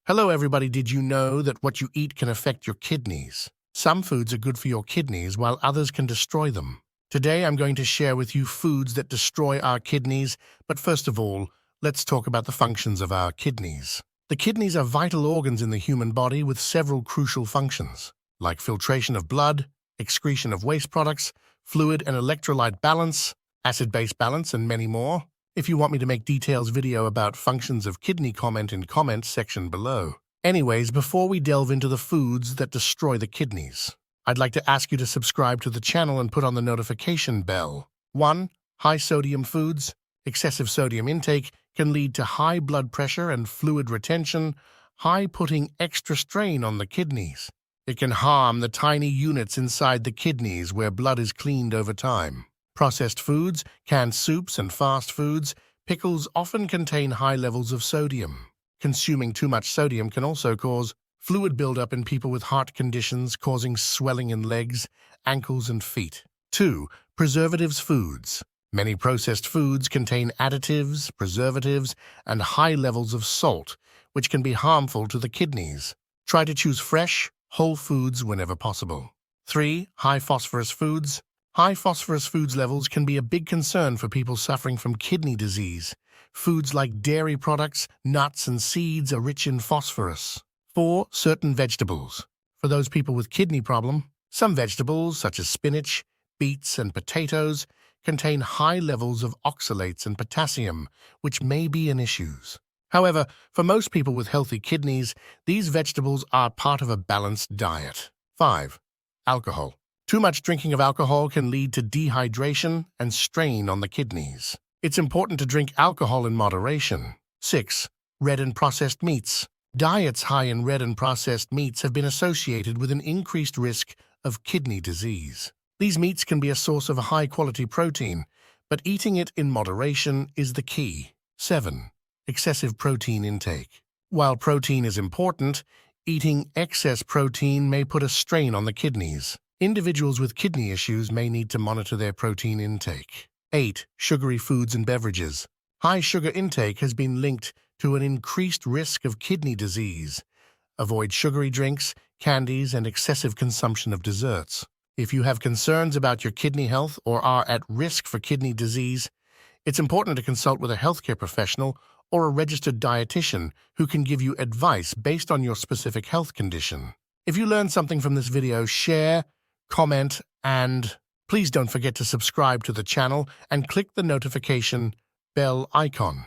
Hello everybody, did you know that what you eat can affect your kidneys? Some foods are good for your kidneys while others can destroy them. Today I'm going to share with you foods that destroy our kidneys, but first of all, let's talk about the functions of our kidneys. The kidneys are vital organs in the human body with several crucial functions, like filtration of blood, excretion of waste products, fluid and electrolyte balance, acid-base balance, and many more. If you want me to make details video about functions of kidney, comment in comments section below. Anyways, before we delve into the foods that destroy the kidneys, I'd like to ask you to subscribe to the channel and put on the notification bell. 1. High sodium foods. Excessive sodium intake can lead to high blood pressure and fluid retention, putting extra strain on the kidneys. It can harm the tiny units inside the kidneys where blood is cleaned over time. Processed foods, canned soups, and fast foods, pickles often contain high levels of sodium. Consuming too much sodium can also cause fluid buildup in people with heart conditions, causing swelling in legs, ankles, and feet. 2. Preservatives foods. Many processed foods contain additives, preservatives, and high levels of salt, which can be harmful to the kidneys. Try to choose fresh, whole foods whenever possible. 3. High phosphorus foods. High phosphorus foods levels can be a big concern for people suffering from kidney disease. Foods like dairy products, nuts, and seeds are rich in phosphorus. 4. Certain vegetables. For those people with kidney problem, some vegetables, such as spinach, beets, and potatoes, contain high levels of oxalates and potassium, which may be an issue. However, for most people with healthy kidneys, these vegetables are part of a balanced diet. 5. Alcohol. Too much drinking of alcohol can lead to dehydration and strain on the kidneys. It's important to drink alcohol in moderation. 6. Red and processed meats. Diets high in red and processed meats have been associated with an increased risk of kidney disease. These meats can be a source of high-quality protein, but eating it in moderation is the key. 7. Excessive protein intake. While protein is important, eating excess protein may put a strain on the kidneys. Individuals with kidney issues may need to monitor their protein intake. 8. Sugary foods and beverages. High sugar intake has been linked to an increased risk of kidney disease. Avoid sugary drinks, candies, and excessive consumption of desserts. If you have concerns about your kidney health or are at risk for kidney disease, it's important to consult with a healthcare professional or a registered dietitian who can give you advice based on your specific health condition. If you learned something from this video, share, comment, and please don't forget to subscribe to the channel and click the notification bell icon.